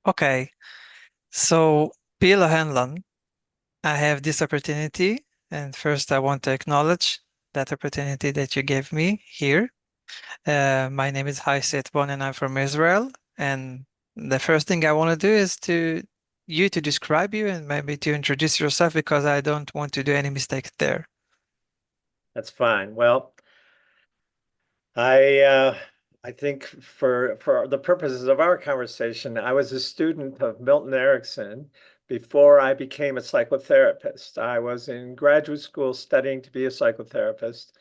Okay, so Pila Hanlon, I have this opportunity, and first I want to acknowledge that opportunity that you gave me here. My name is Haiset Bon, and I'm from Israel. And the first thing I want to do is to describe you and maybe to introduce yourself because I don't want to do any mistakes there. That's fine. Well, I I think for the purposes of our conversation, I was a student of Milton Erickson before I became a psychotherapist. I was in graduate school studying to be a psychotherapist,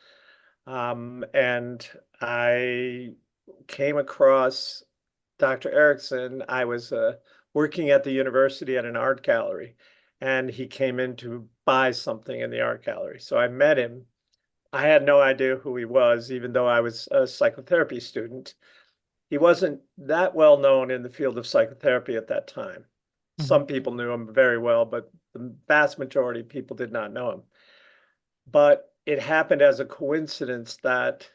and I came across Dr. Erickson. I was working at the university at an art gallery, and he came in to buy something in the art gallery. So I met him. I had no idea who he was, even though I was a psychotherapy student. He wasn't that well known in the field of psychotherapy at that time. Mhm. Some people knew him very well, but the vast majority of people did not know him. But it happened as a coincidence that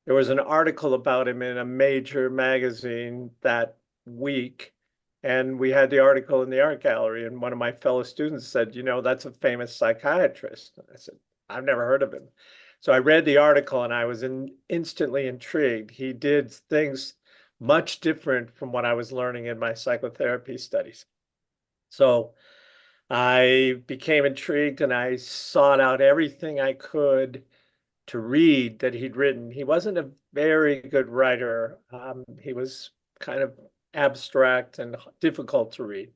there was an article about him in a major magazine that week. And we had the article in the art gallery. And one of my fellow students said, that's a famous psychiatrist. I said, I've never heard of him. So I read the article and I was instantly intrigued. He did things much different from what I was learning in my psychotherapy studies. So I became intrigued and I sought out everything I could to read that he'd written. He wasn't a very good writer. He was kind of abstract and difficult to read.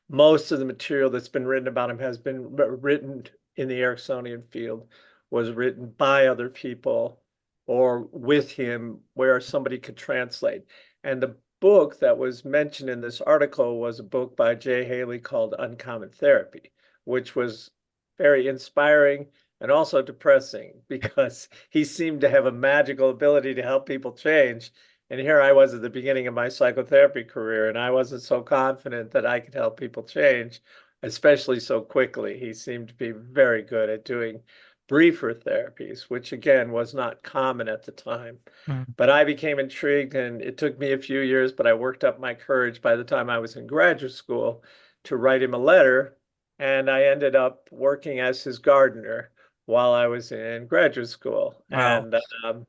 Most of the material that's been written about him has been written in the Ericksonian field, was written by other people or with him where somebody could translate. And the book that was mentioned in this article was a book by Jay Haley called Uncommon Therapy, which was very inspiring and also depressing because he seemed to have a magical ability to help people change. And here I was at the beginning of my psychotherapy career, and I wasn't so confident that I could help people change, especially so quickly. He seemed to be very good at doing briefer therapies, which again was not common at the time. Mm. But I became intrigued, and it took me a few years, but I worked up my courage by the time I was in graduate school to write him a letter. And I ended up working as his gardener while I was in graduate school. Wow. And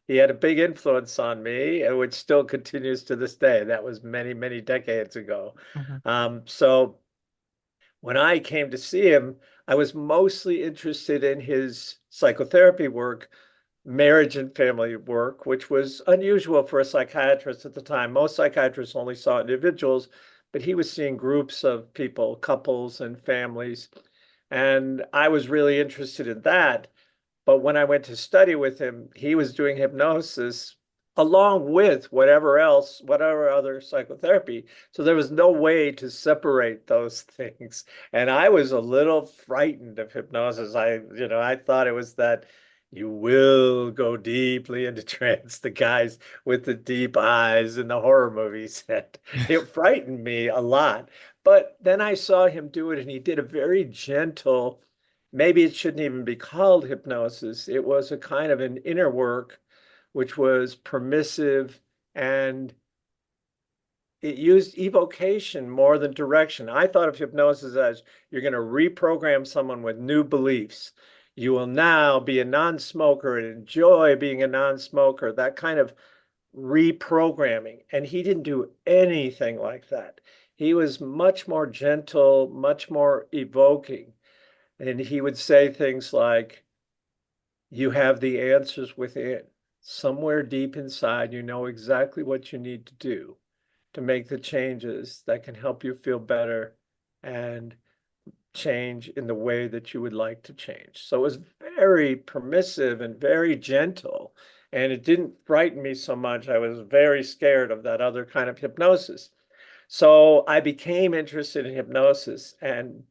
he had a big influence on me, which still continues to this day. That was many, many decades ago. Mhm. So when I came to see him, I was mostly interested in his psychotherapy work, marriage and family work, which was unusual for a psychiatrist at the time. Most psychiatrists only saw individuals, but he was seeing groups of people, couples and families. And I was really interested in that. But when I went to study with him, he was doing hypnosis along with whatever else, whatever other psychotherapy. So there was no way to separate those things. And I was a little frightened of hypnosis. I thought it was that you will go deeply into trance, the guys with the deep eyes in the horror movies said. It frightened me a lot. But then I saw him do it, and he did a very gentle, maybe it shouldn't even be called hypnosis. It was a kind of an inner work, which was permissive, and it used evocation more than direction. I thought of hypnosis as you're going to reprogram someone with new beliefs. You will now be a non-smoker and enjoy being a non-smoker, that kind of reprogramming. And he didn't do anything like that. He was much more gentle, much more evoking. And he would say things like, you have the answers within. Somewhere deep inside, you know exactly what you need to do to make the changes that can help you feel better and change in the way that you would like to change. So it was very permissive and very gentle. And it didn't frighten me so much. I was very scared of that other kind of hypnosis. So I became interested in hypnosis. And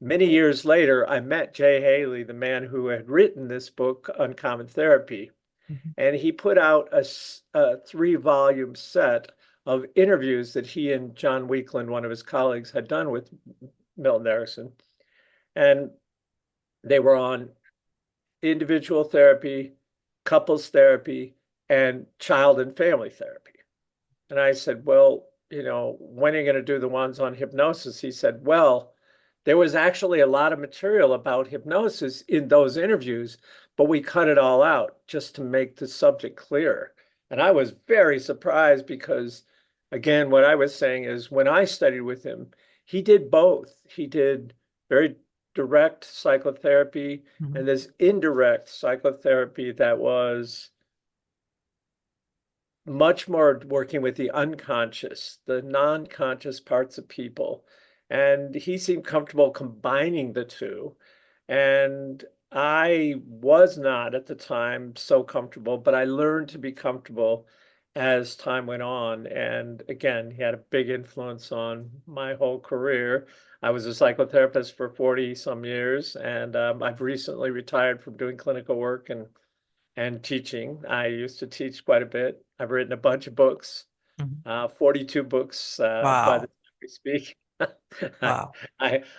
many years later, I met Jay Haley, the man who had written this book, Uncommon Therapy. Mhm. And he put out a three-volume set of interviews that he and John Weekland, one of his colleagues, had done with Milton Erickson. And they were on individual therapy, couples therapy, and child and family therapy. And I said, well, when are you going to do the ones on hypnosis? He said, well, there was actually a lot of material about hypnosis in those interviews, but we cut it all out just to make the subject clear. And I was very surprised because, again, what I was saying is when I studied with him, he did both. He did very direct psychotherapy Mhm. and this indirect psychotherapy that was much more working with the unconscious, the non-conscious parts of people. And he seemed comfortable combining the two. And I was not at the time so comfortable, but I learned to be comfortable as time went on. And again, he had a big influence on my whole career. I was a psychotherapist for 40 some years, and I've recently retired from doing clinical work and teaching. I used to teach quite a bit. I've written a bunch of books, Mhm. 42 books by the Wow. time we speak. I, Wow.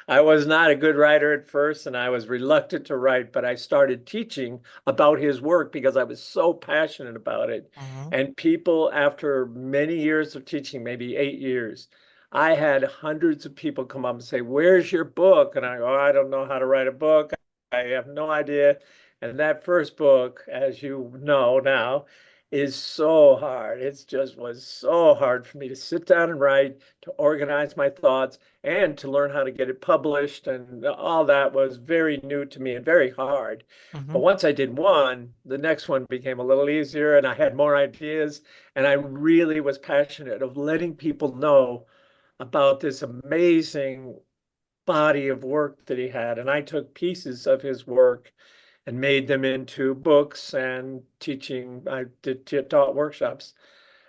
I was not a good writer at first, and I was reluctant to write, but I started teaching about his work because I was so passionate about it. Mhm. And people, after many years of teaching, maybe 8 years, I had hundreds of people come up and say, "Where's your book?" And I go, "I don't know how to write a book. I have no idea." And that first book, as you know now, is so hard. It just was so hard for me to sit down and write, to organize my thoughts, and to learn how to get it published. And all that was very new to me and very hard. But Mhm. once I did one, the next one became a little easier and I had more ideas. And I really was passionate of letting people know about this amazing body of work that he had. And I took pieces of his work and made them into books and teaching. I did taught workshops,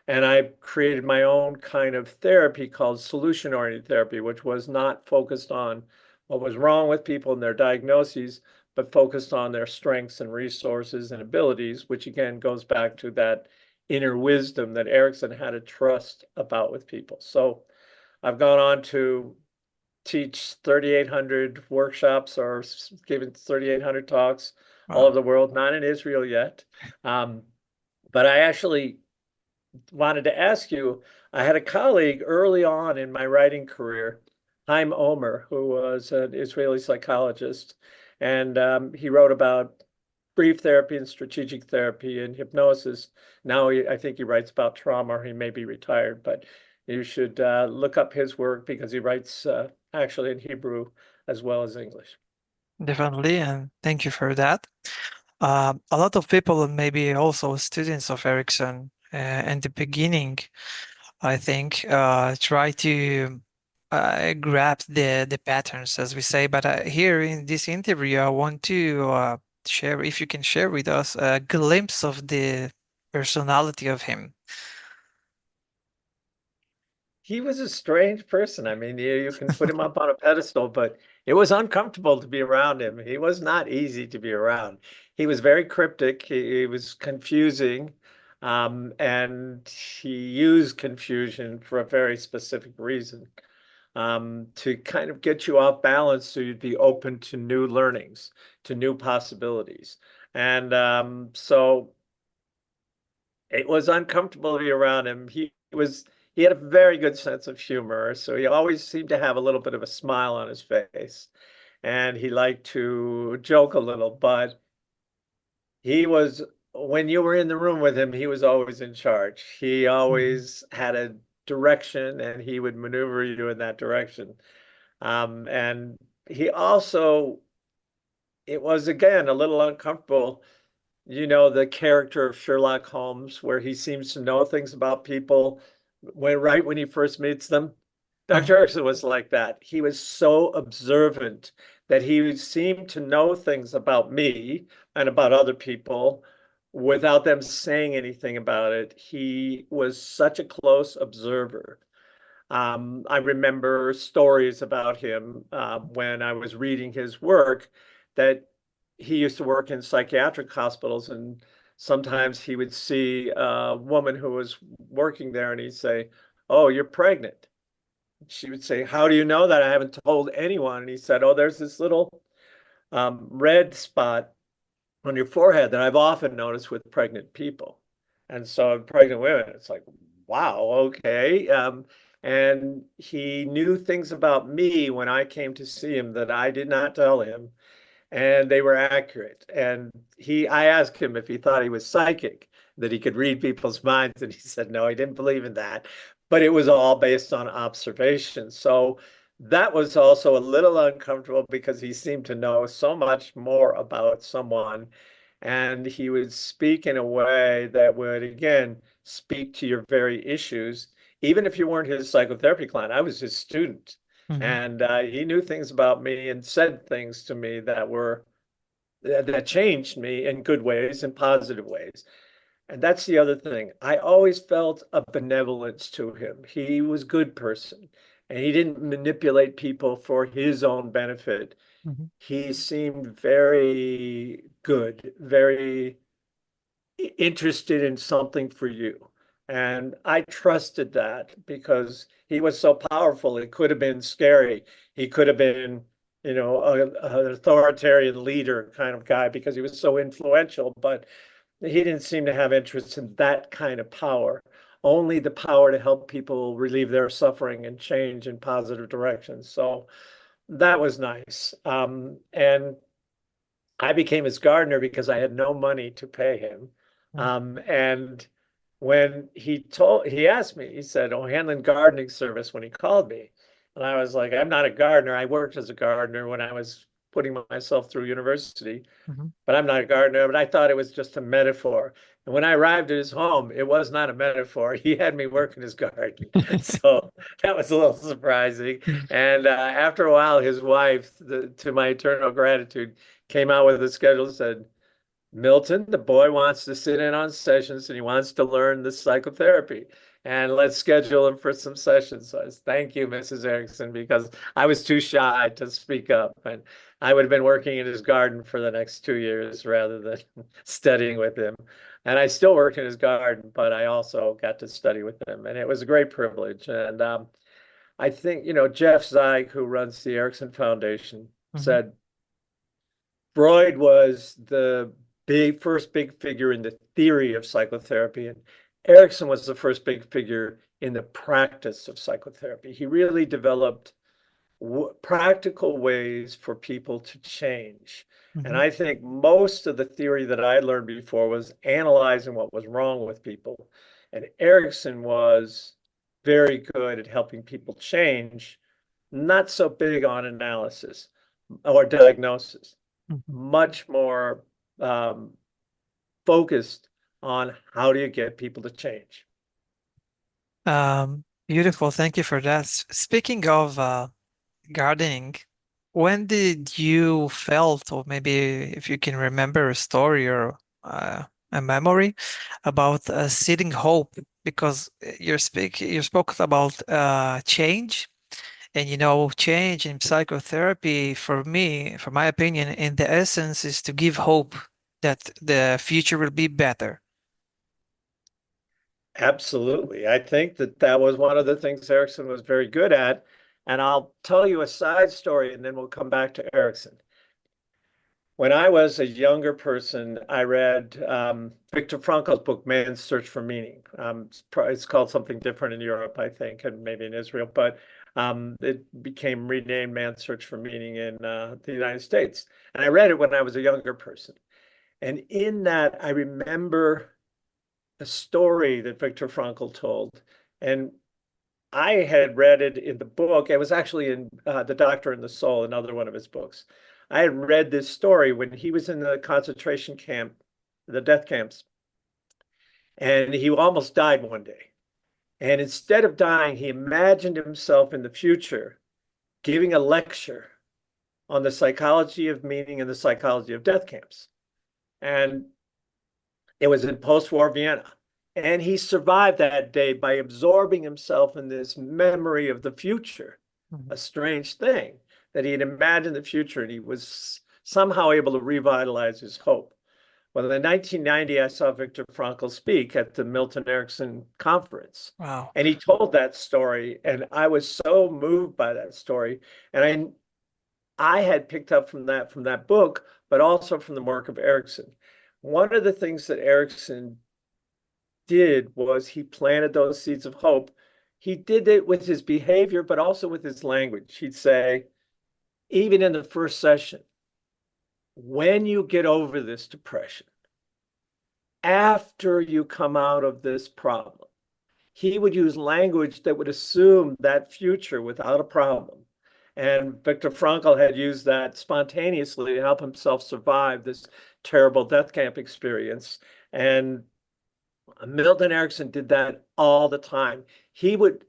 and I created my own kind of therapy called solution-oriented therapy, which was not focused on what was wrong with people and their diagnoses, but focused on their strengths and resources and abilities, which again goes back to that inner wisdom that Erickson had a trust about with people. So I've gone on to teach 3,800 workshops or given 3,800 talks all over Wow. the world, not in Israel yet. Um, but I actually wanted to ask you, I had a colleague early on in my writing career, Haim Omer, who was an Israeli psychologist, and he wrote about brief therapy and strategic therapy and hypnosis. Now I think he writes about trauma, or he may be retired, but you should look up his work because he writes actually in Hebrew as well as English. Definitely, and thank you for that. A lot of people, and maybe also students of Ericsson, in the beginning, I think, try to grab the patterns, as we say. But here in this interview, I want to share, if you can share with us, a glimpse of the personality of him. He was a strange person. I mean, you can put him up on a pedestal, but it was uncomfortable to be around him. He was not easy to be around. He was very cryptic. He was confusing, and he used confusion for a very specific reason, to kind of get you off balance so you'd be open to new learnings, to new possibilities. And so it was uncomfortable to be around him. He had a very good sense of humor, so he always seemed to have a little bit of a smile on his face, and he liked to joke a little, but he was when you were in the room with him, he was always in charge. He Mhm. always had a direction and he would maneuver you in that direction. And he also, it was again a little uncomfortable, the character of Sherlock Holmes, where he seems to know things about people right when he first meets them. Mhm. Dr. Erickson was like that. He was so observant that he seemed to know things about me and about other people without them saying anything about it. He was such a close observer. I remember stories about him when I was reading his work that he used to work in psychiatric hospitals, and sometimes he would see a woman who was working there and he'd say, "Oh, you're pregnant." She would say, "How do you know that? I haven't told anyone." And he said, "Oh, there's this little red spot on your forehead that I've often noticed with pregnant people." And so pregnant women, it's like, wow, okay. And he knew things about me when I came to see him that I did not tell him, and they were accurate. And I asked him if he thought he was psychic, that he could read people's minds, and he said no, he didn't believe in that, but it was all based on observation. So that was also a little uncomfortable because he seemed to know so much more about someone, and he would speak in a way that would, again, speak to your very issues. Even if you weren't his psychotherapy client, I was his student. Mhm. And he knew things about me and said things to me that changed me in good ways and positive ways. And that's the other thing. I always felt a benevolence to him. He was a good person, and he didn't manipulate people for his own benefit. Mhm. He seemed very good, very interested in something for you. And I trusted that because he was so powerful. It could have been scary. He could have been, an authoritarian leader kind of guy because he was so influential, but he didn't seem to have interest in that kind of power, only the power to help people relieve their suffering and change in positive directions. So that was nice. And I became his gardener because I had no money to pay him. Mhm. And when he asked me, he said, "Oh, handling gardening service," when he called me. And I was like, "I'm not a gardener. I worked as a gardener when I was putting myself through university, Mhm. but I'm not a gardener." But I thought it was just a metaphor. And when I arrived at his home, it was not a metaphor. He had me work in his garden. So that was a little surprising. And after a while, his wife, to my eternal gratitude, came out with a schedule and said, "Milton, the boy wants to sit in on sessions and he wants to learn the psychotherapy. And let's schedule him for some sessions." So I said, "Thank you, Mrs. Erickson," because I was too shy to speak up. And I would have been working in his garden for the next 2 years rather than studying with him. And I still worked in his garden, but I also got to study with him. And it was a great privilege. And I think, Jeff Zeig, who runs the Erickson Foundation, Mhm. said Freud was the first big figure in the theory of psychotherapy, and Erickson was the first big figure in the practice of psychotherapy. He really developed practical ways for people to change. And Mhm. I think most of the theory that I learned before was analyzing what was wrong with people. And Erickson was very good at helping people change, not so big on analysis or diagnosis, Mhm. much more um, focused on how do you get people to change. Beautiful. Thank you for that. Speaking of gardening, when did you felt, or maybe if you can remember a story or a memory about seeding hope? Because you spoke about change, and change in psychotherapy for me, for my opinion, in the essence is to give hope that the future will be better. Absolutely. I think that that was one of the things Erickson was very good at. And I'll tell you a side story and then we'll come back to Erickson. When I was a younger person, I read Viktor Frankl's book, Man's Search for Meaning. It's called something different in Europe, I think, and maybe in Israel, but it became renamed Man's Search for Meaning in the United States. And I read it when I was a younger person. And in that, I remember a story that Viktor Frankl told. And I had read it in the book. It was actually in The Doctor and the Soul, another one of his books. I had read this story when he was in the concentration camp, the death camps, and he almost died one day. And instead of dying, he imagined himself in the future giving a lecture on the psychology of meaning and the psychology of death camps. And it was in post-war Vienna. And he survived that day by absorbing himself in this memory of the future, Mhm. a strange thing that he had imagined the future and he was somehow able to revitalize his hope. Well, in 1990, I saw Viktor Frankl speak at the Milton Erickson conference. Wow. And he told that story, and I was so moved by that story. And I had picked up from that book, but also from the work of Erickson. One of the things that Erickson did was he planted those seeds of hope. he did it with his behavior, but also with his language. He'd say, even in the first session, when you get over this depression, after you come out of this problem, he would use language that would assume that future without a problem. And Viktor Frankl had used that spontaneously to help himself survive this terrible death camp experience. And Milton Erickson did that all the time.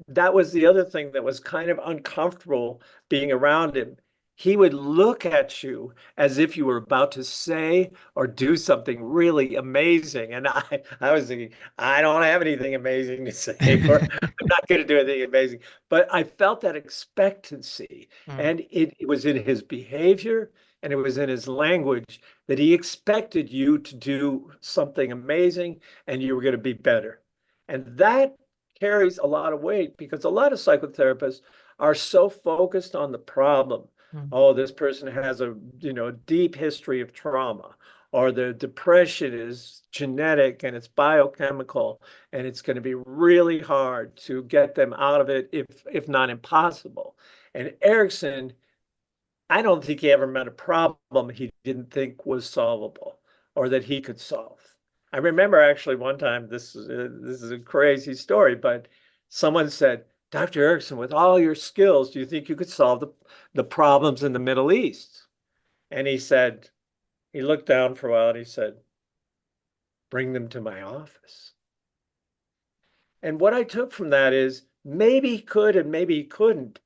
That was the other thing that was kind of uncomfortable being around him. He would look at you as if you were about to say or do something really amazing. And I was thinking, I don't have anything amazing to say, or I'm not going to do anything amazing. But I felt that expectancy, Mm, and it was in his behavior and it was in his language that he expected you to do something amazing and you were going to be better. And that carries a lot of weight because a lot of psychotherapists are so focused on the problem. mm, Oh, this person has a, deep history of trauma, or the depression is genetic and it's biochemical, and it's going to be really hard to get them out of it, if not impossible. And Erickson, I don't think he ever met a problem he didn't think was solvable or that he could solve. I remember actually one time, this is a crazy story, but someone said, Dr. Erickson, with all your skills, do you think you could solve the problems in the Middle East? And he said, he looked down for a while and he said, bring them to my office. And what I took from that is maybe he could and maybe he couldn't,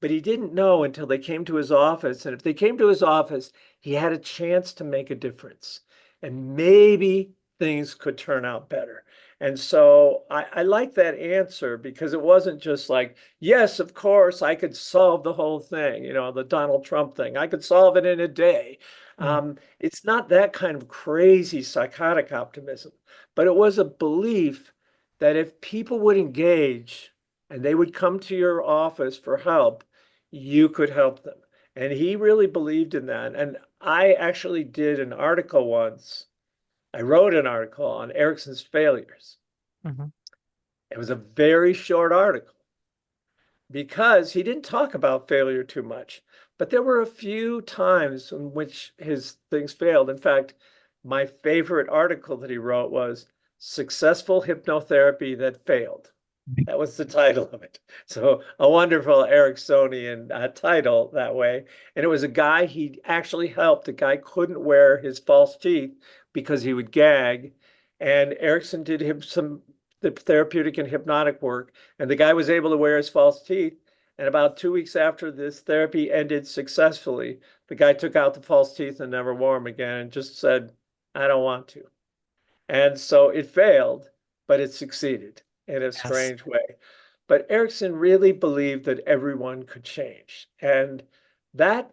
but he didn't know until they came to his office. And if they came to his office, he had a chance to make a difference. And maybe things could turn out better. And so I like that answer because it wasn't just like, yes, of course, I could solve the whole thing, the Donald Trump thing. I could solve it in a day. mm. It's not that kind of crazy psychotic optimism, but it was a belief that if people would engage and they would come to your office for help, you could help them. And he really believed in that. And I actually did an article once. I wrote an article on Erickson's failures. Mhm. It was a very short article because he didn't talk about failure too much. But there were a few times in which his things failed. In fact, my favorite article that he wrote was Successful Hypnotherapy That Failed. That was the title of it. So a wonderful Ericksonian title that way. And it was a guy he actually helped. The guy couldn't wear his false teeth because he would gag. And Erickson did him some the therapeutic and hypnotic work. And the guy was able to wear his false teeth. And about 2 weeks after this therapy ended successfully, the guy took out the false teeth and never wore them again and just said, I don't want to. And so it failed, but it succeeded in a Yes. strange way. But Erickson really believed that everyone could change. And that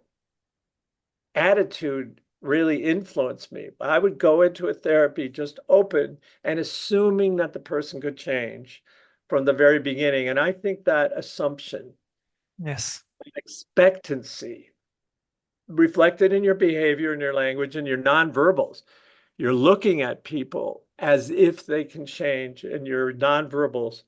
attitude really influenced me. I would go into a therapy just open and assuming that the person could change from the very beginning. And I think that assumption, Yes. expectancy, reflected in your behavior and your language and your nonverbals. You're looking at people as if they can change, and your nonverbals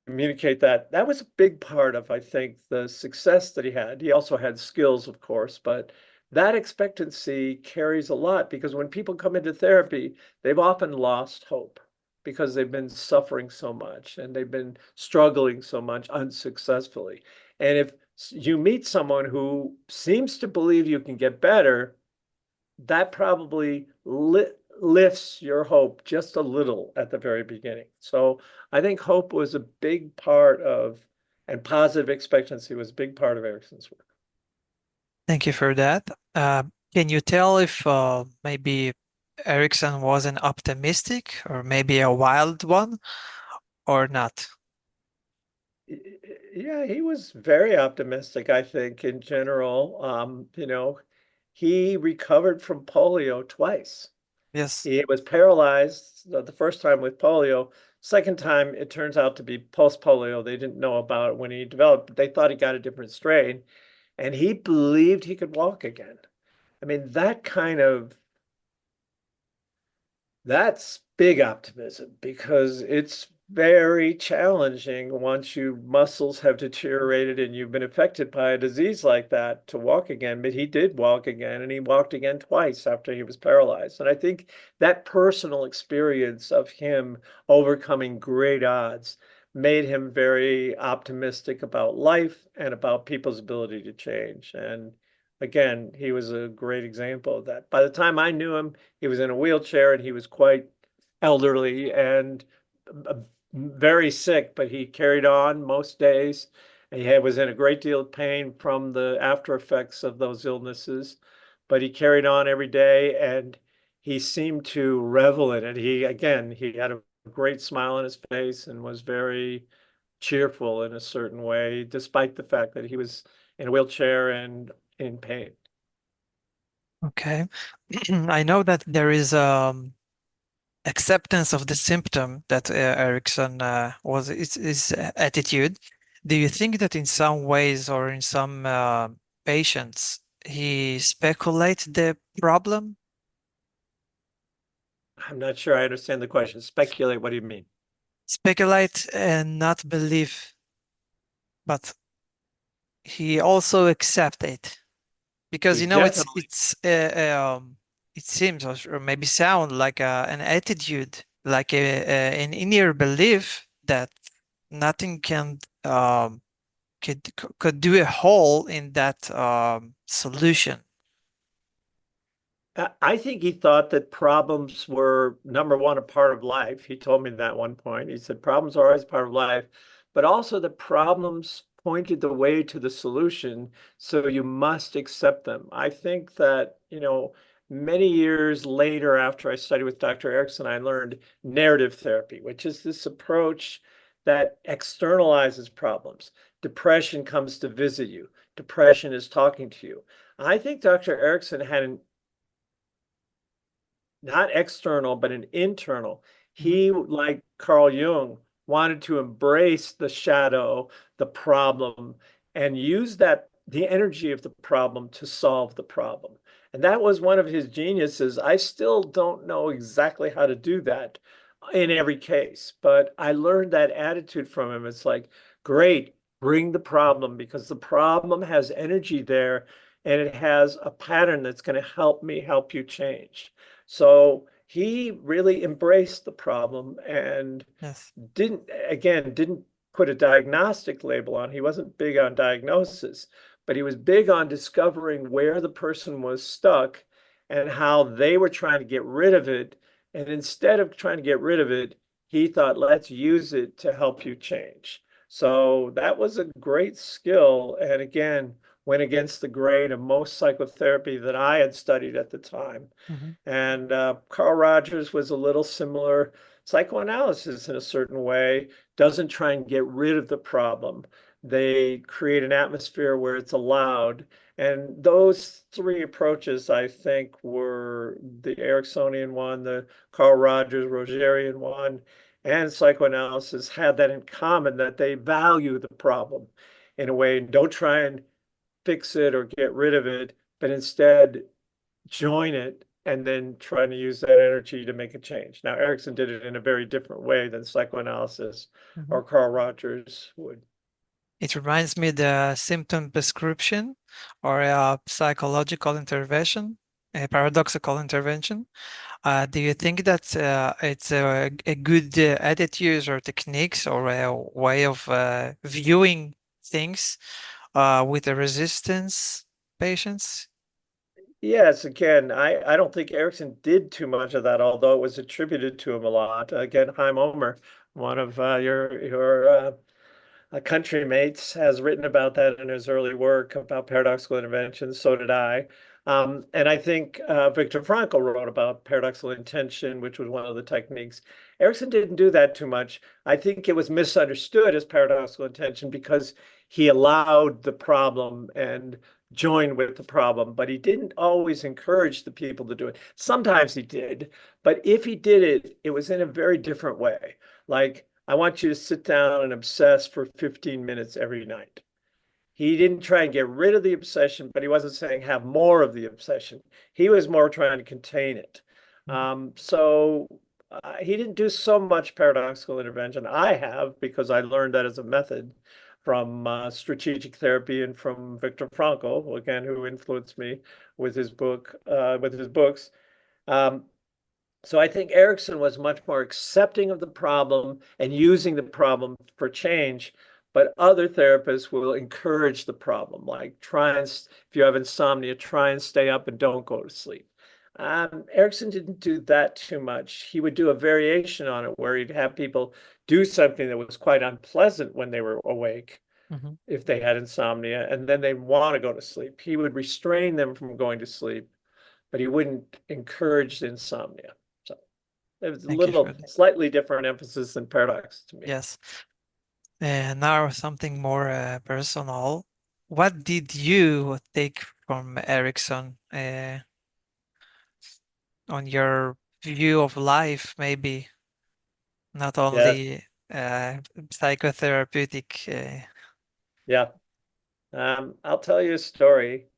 communicate that. That was a big part of, I think, the success that he had. He also had skills, of course, but that expectancy carries a lot because when people come into therapy, they've often lost hope because they've been suffering so much and they've been struggling so much unsuccessfully. And if you meet someone who seems to believe you can get better, that probably lifts your hope just a little at the very beginning. So I think hope was a big part of, and positive expectancy was a big part of Erickson's work. Thank you for that. Can you tell if maybe Erickson was an optimistic or maybe a wild one or not? Yeah, he was very optimistic, I think, in general. He recovered from polio twice. Yes. He was paralyzed the first time with polio. Second time, it turns out to be post-polio. They didn't know about it when he developed, but they thought he got a different strain. And he believed he could walk again. I mean, that's big optimism because it's very challenging once your muscles have deteriorated and you've been affected by a disease like that to walk again. But he did walk again, and he walked again twice after he was paralyzed. And I think that personal experience of him overcoming great odds made him very optimistic about life and about people's ability to change. And again, he was a great example of that. By the time I knew him, he was in a wheelchair and he was quite elderly and uh, very sick, but he carried on most days. Was in a great deal of pain from the after effects of those illnesses, but he carried on every day and he seemed to revel in it. He had a great smile on his face and was very cheerful in a certain way, despite the fact that he was in a wheelchair and in pain. Okay. I know that there is acceptance of the symptom that Erickson was his attitude. Do you think that in some ways or in some patients he speculate the problem? I'm not sure I understand the question. Speculate, what do you mean? Speculate and not believe, but he also accept it because He you know definitely it seems or maybe sound like an attitude, like an inner belief that nothing can could do a hole in that solution. I think he thought that problems were number one, a part of life. He told me that one point. He said problems are always part of life, but also the problems pointed the way to the solution, so you must accept them. I think that, many years later after I studied with Dr. Erickson, I learned narrative therapy, which is this approach that externalizes problems. Depression comes to visit you. Depression is talking to you. I think Dr. Erickson had an not external, but an internal. Mhm, He, like Carl Jung, wanted to embrace the shadow, the problem, and use the energy of the problem to solve the problem. And that was one of his geniuses. I still don't know exactly how to do that in every case, but I learned that attitude from him. It's like, great, bring the problem because the problem has energy there and it has a pattern that's going to help me help you change. So he really embraced the problem and yes. didn't put a diagnostic label on. He wasn't big on diagnosis, but he was big on discovering where the person was stuck and how they were trying to get rid of it. And instead of trying to get rid of it, he thought, let's use it to help you change. So that was a great skill. And again, went against the grain of most psychotherapy that I had studied at the time. Mhm, And Carl Rogers was a little similar. Psychoanalysis, in a certain way, doesn't try and get rid of the problem. They create an atmosphere where it's allowed. And those three approaches, I think, were the Ericksonian one, the Carl Rogers, Rogerian one, and psychoanalysis had that in common that they value the problem in a way and don't try and fix it or get rid of it, but instead join it and then trying to use that energy to make a change. Now, Erickson did it in a very different way than psychoanalysis mhm. or Carl Rogers would. It reminds me the symptom prescription or a psychological intervention, a paradoxical intervention. Do you think that it's a good attitude or techniques or a way of viewing things with the resistance patients? Yes, again, I don't think Erickson did too much of that, although it was attributed to him a lot. Again, Chaim Omer, one of your country mates has written about that in his early work about paradoxical interventions. So did I. And I think Viktor Frankl wrote about paradoxical intention, which was one of the techniques. Erickson didn't do that too much. I think it was misunderstood as paradoxical intention because he allowed the problem and joined with the problem, but he didn't always encourage the people to do it. Sometimes he did, but if he did it, it was in a very different way. Like, I want you to sit down and obsess for 15 minutes every night. He didn't try and get rid of the obsession, but he wasn't saying have more of the obsession. He was more trying to contain it. Mhm. So he didn't do so much paradoxical intervention. I have, because I learned that as a method from strategic therapy and from Viktor Frankl, again, who influenced me with his books. Um, so I think Erickson was much more accepting of the problem and using the problem for change, but other therapists will encourage the problem, like if you have insomnia, try and stay up and don't go to sleep. Erickson didn't do that too much. He would do a variation on it where he'd have people do something that was quite unpleasant when they were awake, Mhm. if they had insomnia, and then they want to go to sleep. He would restrain them from going to sleep, but he wouldn't encourage the insomnia. So it was a Thank you for little that. slightly different emphasis than paradox to me. Yes. And now something more personal. What did you take from Erickson on your view of life, maybe not Yeah, only psychotherapeutic? yeah. I'll tell you a story.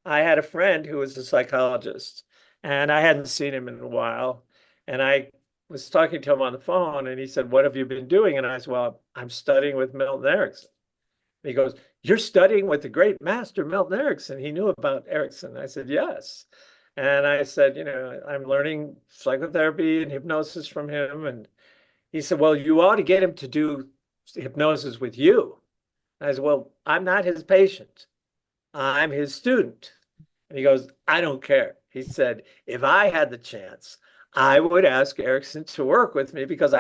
I had a friend who was a psychologist, and I hadn't seen him in a while. And I was talking to him on the phone, and he said, "What have you been doing?" And I said, "Well, I'm studying with Milton Erickson." And he goes, "You're studying with the great master, Milton Erickson." He knew about Erickson. I said, "Yes." And I said, I'm learning psychotherapy and hypnosis from him. And he said, "Well, you ought to get him to do hypnosis with you." I said, "Well, I'm not his patient. I'm his student." And he goes, "I don't care." He said, "If I had the chance, I would ask Erickson to work with me because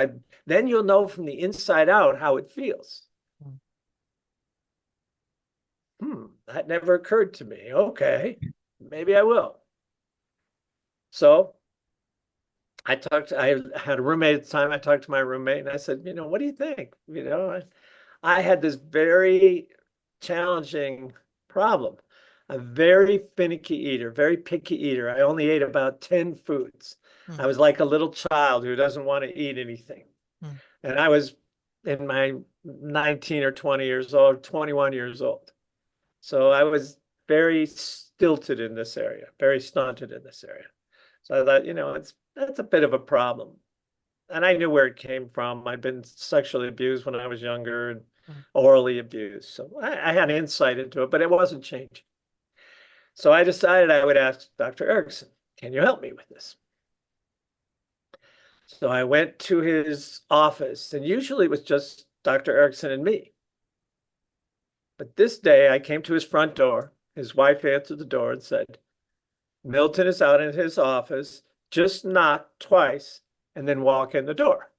then you'll know from the inside out how it feels." Mm. That never occurred to me. Okay, maybe I will. So I had a roommate at the time. I talked to my roommate and I said, "What do you think?" I had this very challenging problem. A very finicky eater, very picky eater. I only ate about 10 foods. I Mm, was like a little child who doesn't want to eat anything. mm, And I was in my 19 or 20 years old, 21 years old. So I was very stilted in this area, very stunted in this area. So I thought, that's a bit of a problem. And I knew where it came from. I'd been sexually abused when I was younger and mm. orally abused. So I had insight into it, but it wasn't changing. So I decided I would ask Dr. Erickson, "Can you help me with this?" So I went to his office, and usually it was just Dr. Erickson and me. But this day I came to his front door. His wife answered the door and said, "Milton is out in his office. Just knock twice and then walk in the door."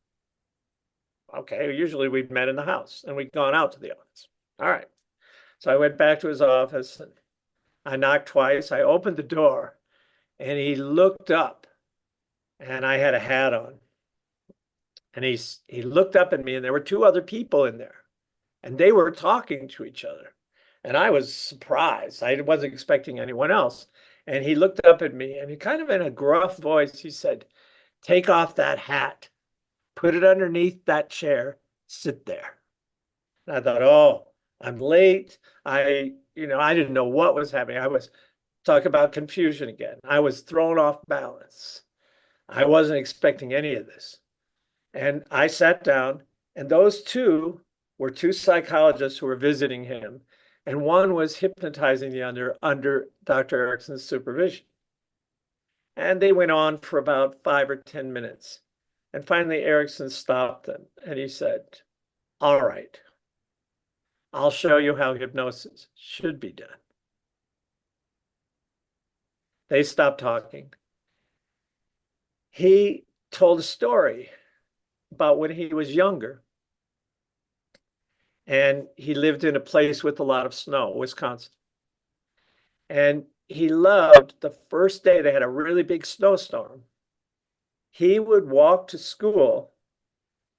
Okay, usually we'd met in the house and we'd gone out to the office. All right. So I went back to his office and I knocked twice. I opened the door and he looked up and I had a hat on. And he looked up at me and there were two other people in there and they were talking to each other. And I was surprised. I wasn't expecting anyone else. And he looked up at me and he kind of in a gruff voice, he said, "Take off that hat, put it underneath that chair, sit there." And I thought, "Oh, I'm late." I didn't know what was happening. I was talking about confusion again. I was thrown off balance. I wasn't expecting any of this. And I sat down, and those two were two psychologists who were visiting him, and one was hypnotizing the under Dr. Erickson's supervision. And they went on for about 5 or 10 minutes. And finally, Erickson stopped them and he said, "All right, I'll show you how hypnosis should be done." They stopped talking. He told a story about when he was younger and he lived in a place with a lot of snow, Wisconsin. And he loved the first day they had a really big snowstorm. He would walk to school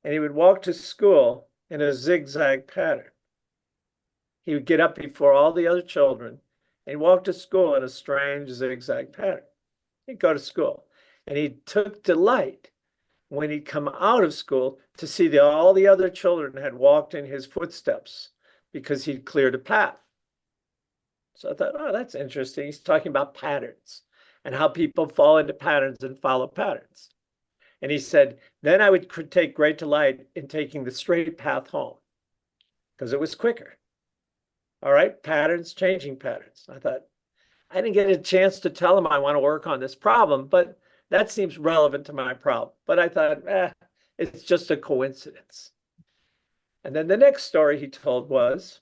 and he would walk to school in a zigzag pattern. He would get up before all the other children and walk to school in a strange zigzag pattern. He'd go to school and he took delight when he'd come out of school to see that all the other children had walked in his footsteps because he'd cleared a path. So I thought, oh, that's interesting. He's talking about patterns and how people fall into patterns and follow patterns. And he said, then I would take great delight in taking the straight path home because it was quicker. All right, patterns, changing patterns. I thought, I didn't get a chance to tell him I want to work on this problem, but that seems relevant to my problem. But I thought, it's just a coincidence. And then the next story he told was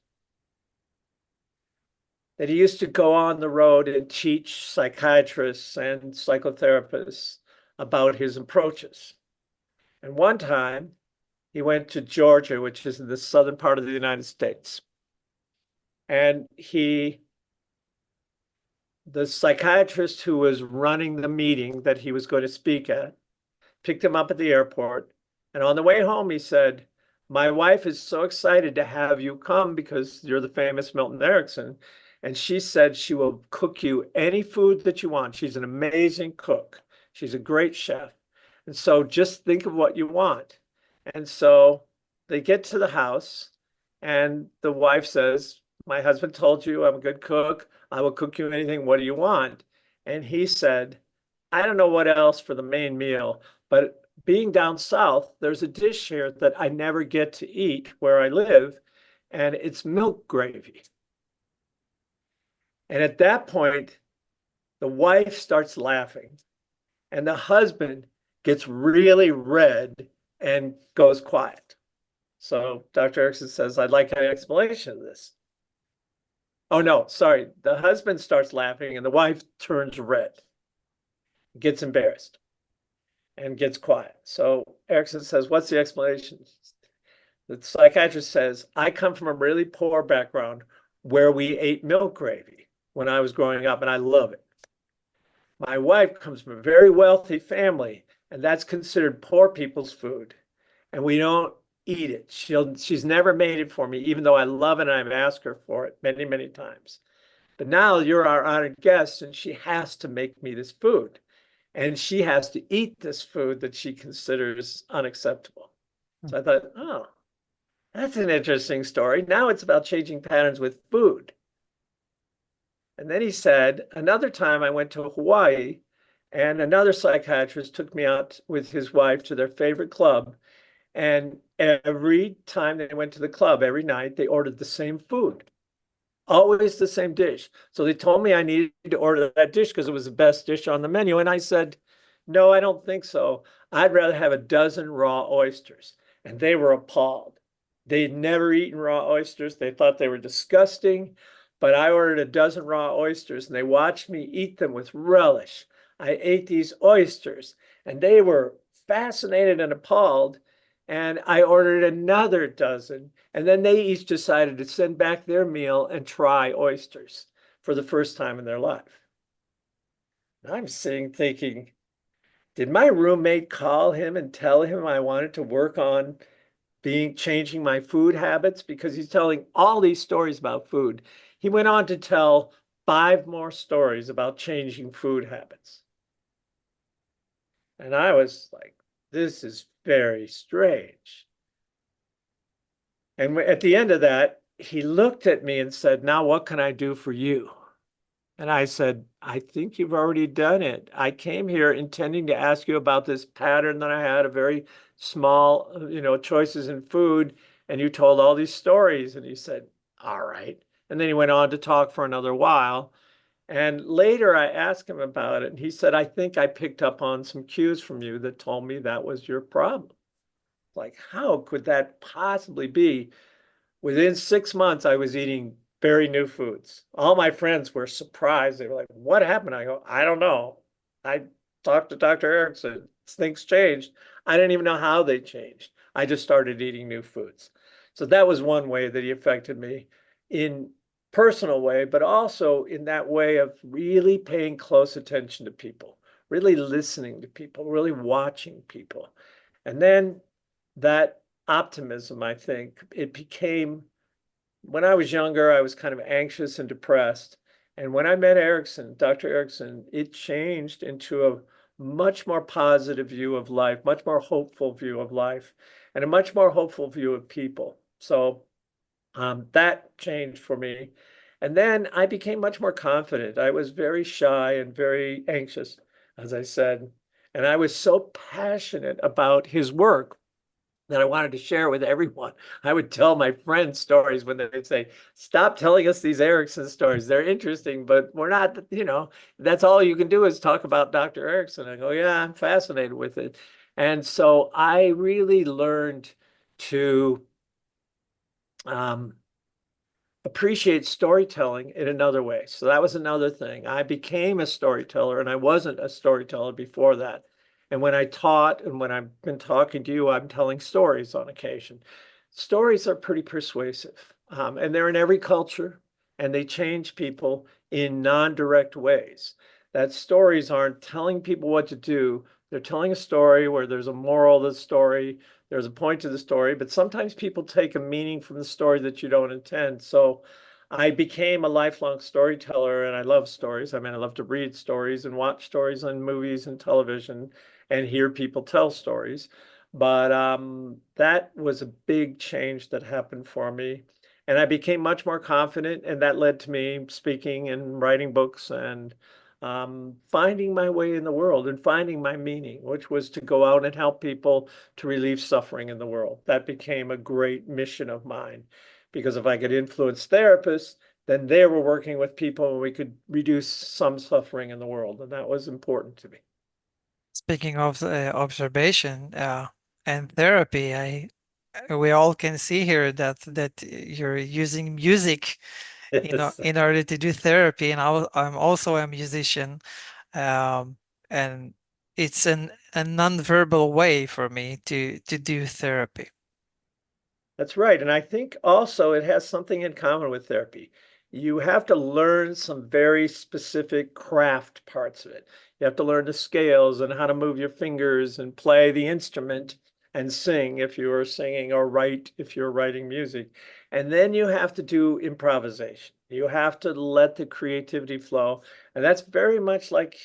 that he used to go on the road and teach psychiatrists and psychotherapists about his approaches. And one time he went to Georgia, which is in the southern part of the United States. And the psychiatrist who was running the meeting that he was going to speak at picked him up at the airport. And on the way home, he said, my wife is so excited to have you come because you're the famous Milton Erickson. And she said she will cook you any food that you want. She's an amazing cook. She's a great chef. And so just think of what you want. And so they get to the house, and the wife says, my husband told you I'm a good cook. I will cook you anything. What do you want? And he said, I don't know what else for the main meal, but being down south, there's a dish here that I never get to eat where I live, and it's milk gravy. And at that point, the wife starts laughing, and the husband gets really red and goes quiet. So Dr. Erickson says, I'd like an explanation of this. Oh, no, sorry. The husband starts laughing, and the wife turns red, gets embarrassed, and gets quiet. So Erickson says, what's the explanation? The psychiatrist says, I come from a really poor background where we ate milk gravy when I was growing up, and I love it. My wife comes from a very wealthy family, and that's considered poor people's food, and we don't eat it. She's never made it for me, even though I love it and I've asked her for it many, many times. But now you're our honored guest, and she has to make me this food. And she has to eat this food that she considers unacceptable. So I thought, oh, that's an interesting story. Now it's about changing patterns with food. And then he said, another time I went to Hawaii, and another psychiatrist took me out with his wife to their favorite club. And every time they went to the club, every night, they ordered the same food, always the same dish. So they told me I needed to order that dish because it was the best dish on the menu. And I said, no, I don't think so. I'd rather have a dozen raw oysters. And they were appalled. They'd never eaten raw oysters. They thought they were disgusting. But I ordered a dozen raw oysters, and they watched me eat them with relish. I ate these oysters, and they were fascinated and appalled. And I ordered another dozen. And then they each decided to send back their meal and try oysters for the first time in their life. I'm sitting thinking, did my roommate call him and tell him I wanted to work on changing my food habits? Because he's telling all these stories about food. He went on to tell 5 more stories about changing food habits. And I was like, this is very strange. And at the end of that, he looked at me and said, now what can I do for you? And I said, I think you've already done it. I came here intending to ask you about this pattern that I had, a very small, choices in food. And you told all these stories. And he said, all right. And then he went on to talk for another while. And later I asked him about it. And he said, I think I picked up on some cues from you that told me that was your problem. Like, how could that possibly be? Within 6 months, I was eating very new foods. All my friends were surprised. They were like, what happened? I go, I don't know. I talked to Dr. Erickson. Things changed. I didn't even know how they changed. I just started eating new foods. So that was one way that he affected me in personal way, but also in that way of really paying close attention to people, really listening to people, really watching people. And then that optimism, I think, it became, when I was younger, I was kind of anxious and depressed. And when I met Erickson, Dr. Erickson, it changed into a much more positive view of life, much more hopeful view of life, and a much more hopeful view of people. So that changed for me. And then I became much more confident. I was very shy and very anxious, as I said. And I was so passionate about his work that I wanted to share with everyone. I would tell my friends stories when they'd say, "Stop telling us these Erickson stories. They're interesting, but we're not, that's all you can do is talk about Dr. Erickson." I go, "Yeah, I'm fascinated with it." And so I really learned to um, appreciate storytelling in another way. So that was another thing. I became a storyteller, and I wasn't a storyteller before that. And when I taught and when I've been talking to you, I'm telling stories on occasion. Stories are pretty persuasive, and they're in every culture, and they change people in non-direct ways. That stories aren't telling people what to do. They're telling a story where there's a moral to the story, there's a point to the story, but sometimes people take a meaning from the story that you don't intend. So I became a lifelong storyteller, and I love stories. I mean, I love to read stories and watch stories on movies and television and hear people tell stories. But that was a big change that happened for me. And I became much more confident, and that led to me speaking and writing books and finding my way in the world and finding my meaning, which was to go out and help people to relieve suffering in the world. That became a great mission of mine because if I could influence therapists, then they were working with people and we could reduce some suffering in the world. And that was important to me. Speaking of observation and therapy, I we all can see here that you're using music, Yes, in order to do therapy, and I'm also a musician, um, and it's a non-verbal way for me to do therapy. that's right. And I think also it has something in common with therapy. You have to learn some very specific craft parts of it. You have to learn the scales and how to move your fingers and play the instrument and sing if you are singing or write if you're writing music. And then you have to do improvisation. You have to let the creativity flow. And that's very much like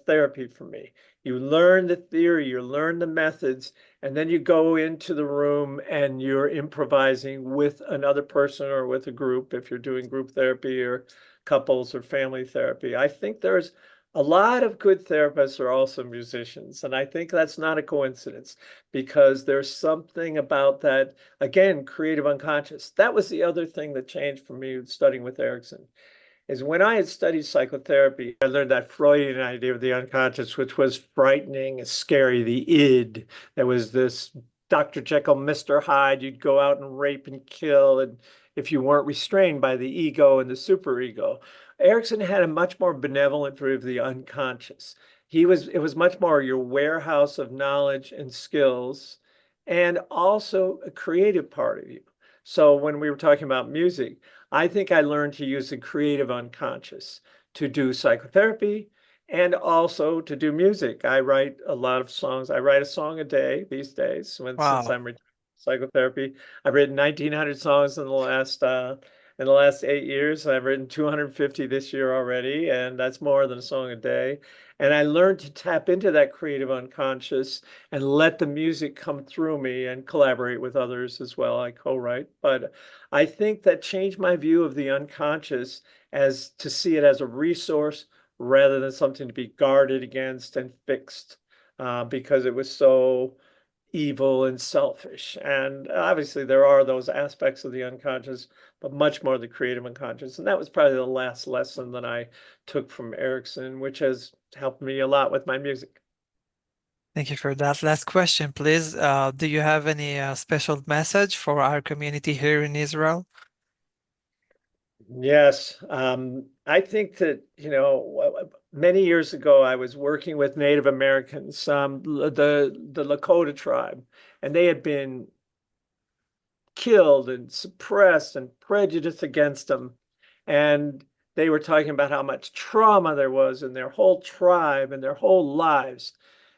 therapy for me. You learn the theory, you learn the methods, and then you go into the room and you're improvising with another person or with a group if you're doing group therapy or couples or family therapy. I think there's a lot of good therapists are also musicians. And I think that's not a coincidence because there's something about that, again, creative unconscious. That was the other thing that changed for me studying with Erickson is when I had studied psychotherapy, I learned that Freudian idea of the unconscious, which was frightening and scary, the id. There was this Dr. Jekyll, Mr. Hyde, you'd go out and rape and kill, and if you weren't restrained by the ego and the superego. Erickson had a much more benevolent view of the unconscious. It was much more your warehouse of knowledge and skills, and also a creative part of you. So when we were talking about music, I think I learned to use the creative unconscious to do psychotherapy and also to do music. I write a lot of songs. I write a song a day these days since Wow. I'm retired from psychotherapy. I've written 1,900 songs in the last 8 years. I've written 250 this year already, and that's more than a song a day. And I learned to tap into that creative unconscious and let the music come through me and collaborate with others as well. I co-write, but I think that changed my view of the unconscious as to see it as a resource rather than something to be guarded against and fixed because it was so evil and selfish. And obviously, there are those aspects of the unconscious, but much more the creative unconscious. And that was probably the last lesson that I took from Erickson, which has helped me a lot with my music. Thank you for that. Last question, please. Do you have any special message for our community here in Israel? Yes, I think that, many years ago I was working with Native Americans, the Lakota tribe, and they had been killed and suppressed and prejudiced against them. And they were talking about how much trauma there was in their whole tribe and their whole lives.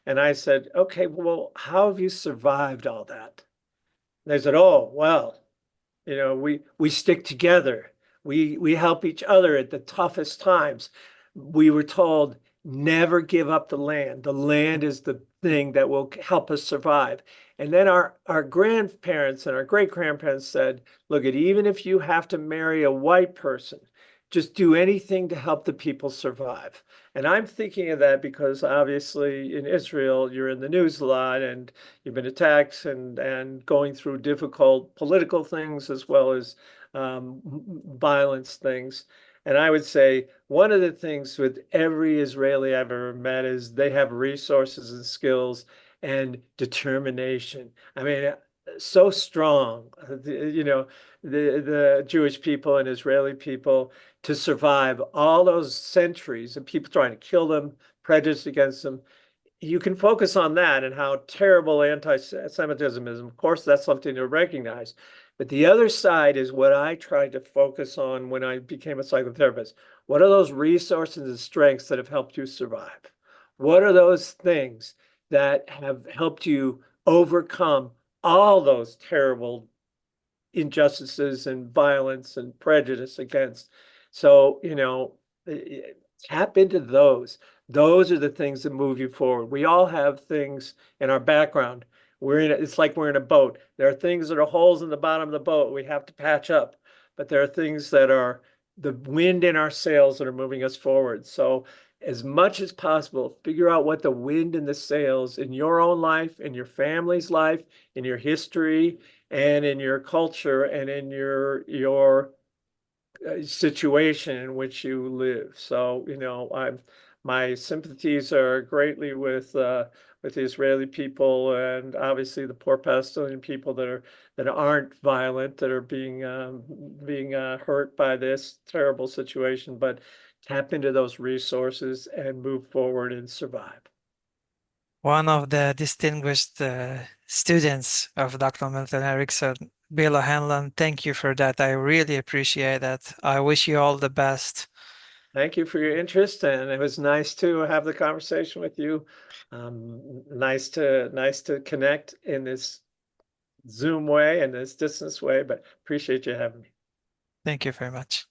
And I said, okay, well, how have you survived all that? And they said, oh, well, we stick together. We help each other at the toughest times. We were told never give up the land. The land is the thing that will help us survive. And then our grandparents and our great grandparents said, look, even if you have to marry a white person, just do anything to help the people survive. And I'm thinking of that because obviously in Israel, you're in the news a lot and you've been attacked and going through difficult political things as well as violence things. And I would say one of the things with every Israeli I've ever met is they have resources and skills and determination. I mean, so strong. You know, the Jewish people and Israeli people to survive all those centuries of people trying to kill them, prejudice against them. You can focus on that and how terrible anti-Semitism is. Of course, that's something to recognize. But the other side is what I tried to focus on when I became a psychotherapist. What are those resources and strengths that have helped you survive? What are those things that have helped you overcome all those terrible injustices and violence and prejudice against? So, tap into those. Those are the things that move you forward. We all have things in our background. It's like we're in a boat. There are things that are holes in the bottom of the boat we have to patch up, but there are things that are the wind in our sails that are moving us forward. So, as much as possible, figure out what the wind in the sails in your own life, in your family's life, in your history, and in your culture, and in your situation in which you live. So, my sympathies are greatly with the Israeli people and obviously the poor Palestinian people that aren't violent, that are being hurt by this terrible situation. But tap into those resources and move forward and survive. One of the distinguished students of Dr. Milton Erickson, Bill Hanlon, thank you for that. I really appreciate that. I wish you all the best. Thank you for your interest, and it was nice to have the conversation with you. Nice to connect in this Zoom way and this distance way, but appreciate you having me. Thank you very much.